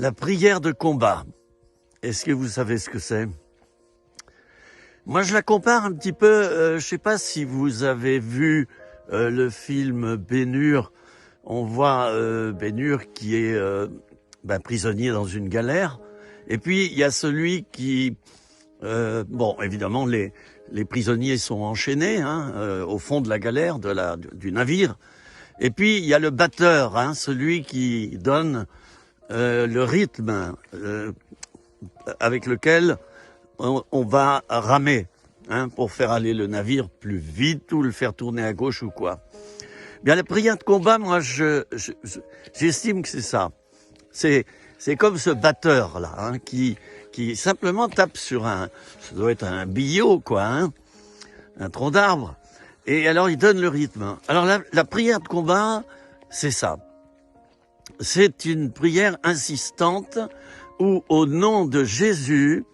La prière de combat. Est-ce que vous savez ce que c'est? Moi, je la compare un petit peu, je ne sais pas si vous avez vu le film Ben-Hur. On voit Ben-Hur qui est prisonnier dans une galère. Et puis, il y a celui qui... bon, évidemment, les prisonniers sont enchaînés au fond de la galère, du navire. Et puis, il y a le batteur, celui qui donne le rythme avec lequel on va ramer pour faire aller le navire plus vite ou le faire tourner à gauche ou quoi. Bien, la prière de combat, moi, j'estime que c'est ça. C'est comme ce batteur-là, qui simplement tape sur ça doit être un billot, quoi, un tronc d'arbre. Et alors, il donne le rythme. Alors, la prière de combat, c'est ça. C'est une prière insistante où, au nom de Jésus,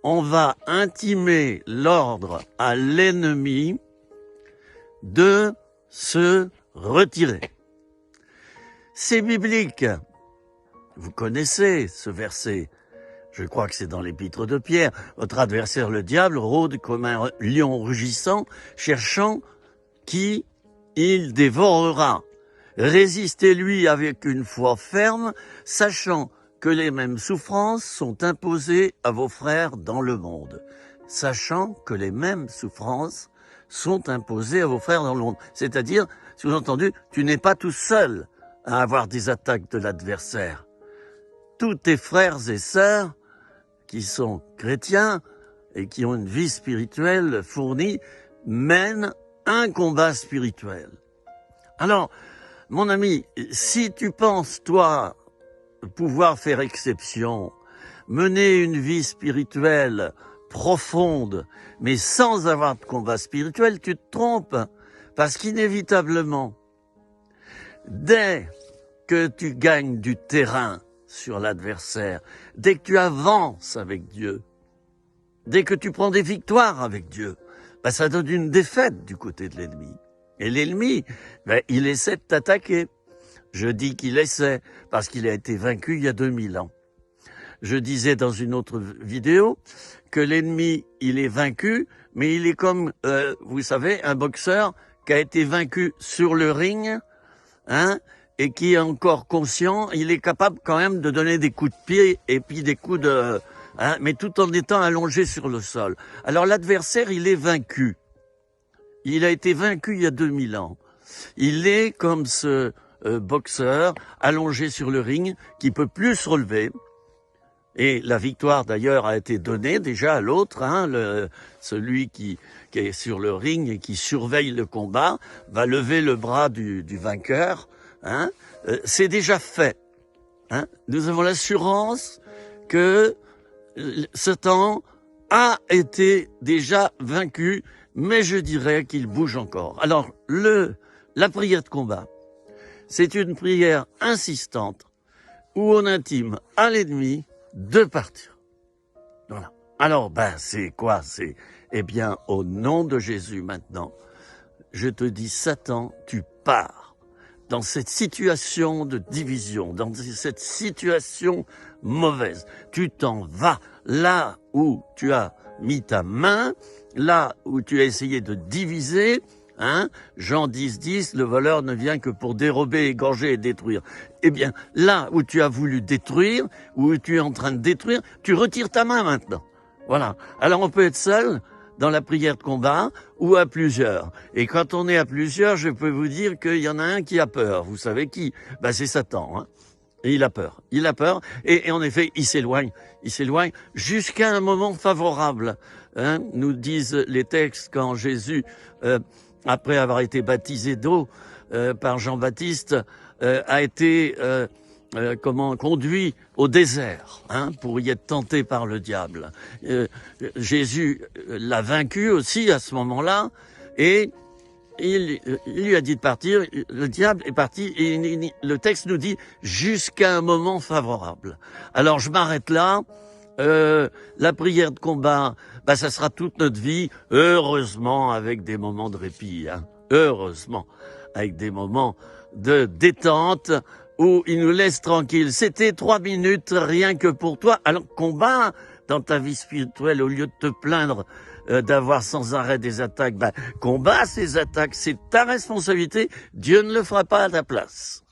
on va intimer l'ordre à l'ennemi de se retirer. C'est biblique. Vous connaissez ce verset. Je crois que c'est dans l'épître de Pierre. Votre adversaire, le diable, rôde comme un lion rugissant, cherchant qui il dévorera. Résistez-lui avec une foi ferme, sachant que les mêmes souffrances sont imposées à vos frères dans le monde. Sachant que les mêmes souffrances sont imposées à vos frères dans le monde. C'est-à-dire, sous-entendu, tu n'es pas tout seul à avoir des attaques de l'adversaire. Tous tes frères et sœurs qui sont chrétiens et qui ont une vie spirituelle fournie mènent un combat spirituel. Alors, mon ami, si tu penses, toi, pouvoir faire exception, mener une vie spirituelle profonde, mais sans avoir de combat spirituel, tu te trompes. Parce qu'inévitablement, dès que tu gagnes du terrain sur l'adversaire, dès que tu avances avec Dieu, dès que tu prends des victoires avec Dieu, ça donne une défaite du côté de l'ennemi. Et l'ennemi, il essaie de t'attaquer. Je dis qu'il essaie, parce qu'il a été vaincu il y a 2000 ans. Je disais dans une autre vidéo que l'ennemi, il est vaincu, mais il est comme, vous savez, un boxeur qui a été vaincu sur le ring, et qui est encore conscient, il est capable quand même de donner des coups de pied et puis des coups de... mais tout en étant allongé sur le sol. Alors l'adversaire, il est vaincu. Il a été vaincu il y a 2000 ans. Il est comme ce boxeur allongé sur le ring qui peut plus se relever. Et la victoire d'ailleurs a été donnée déjà à l'autre, celui qui est sur le ring et qui surveille le combat, va lever le bras du vainqueur. C'est déjà fait. Nous avons l'assurance que Satan a été déjà vaincu, mais je dirais qu'il bouge encore. Alors, la prière de combat, c'est une prière insistante où on intime à l'ennemi de partir. Voilà. Alors, c'est quoi? Eh bien, au nom de Jésus maintenant, je te dis, Satan, tu pars dans cette situation de division, dans cette situation mauvaise. Tu t'en vas là où tu as mis ta main, là où tu as essayé de diviser. Jean 10, le voleur ne vient que pour dérober, égorger et détruire. Eh bien, là où tu as voulu détruire, où tu es en train de détruire, tu retires ta main maintenant. Voilà. Alors on peut être seul dans la prière de combat ou à plusieurs. Et quand on est à plusieurs, je peux vous dire qu'il y en a un qui a peur. Vous savez qui? C'est Satan. Et il a peur. Il a peur. Et en effet, il s'éloigne. Il s'éloigne jusqu'à un moment favorable. Nous disent les textes quand Jésus, après avoir été baptisé d'eau par Jean-Baptiste, a été conduit au désert pour y être tenté par le diable. Jésus l'a vaincu aussi à ce moment-là et il lui a dit de partir. Le diable est parti et le texte nous dit jusqu'à un moment favorable. Alors je m'arrête là. La prière de combat, ça sera toute notre vie, heureusement avec des moments de répit, heureusement avec des moments de détente où il nous laisse tranquille. C'était 3 minutes rien que pour toi. Alors combat dans ta vie spirituelle au lieu de te plaindre d'avoir sans arrêt des attaques. Combat ces attaques, c'est ta responsabilité. Dieu ne le fera pas à ta place.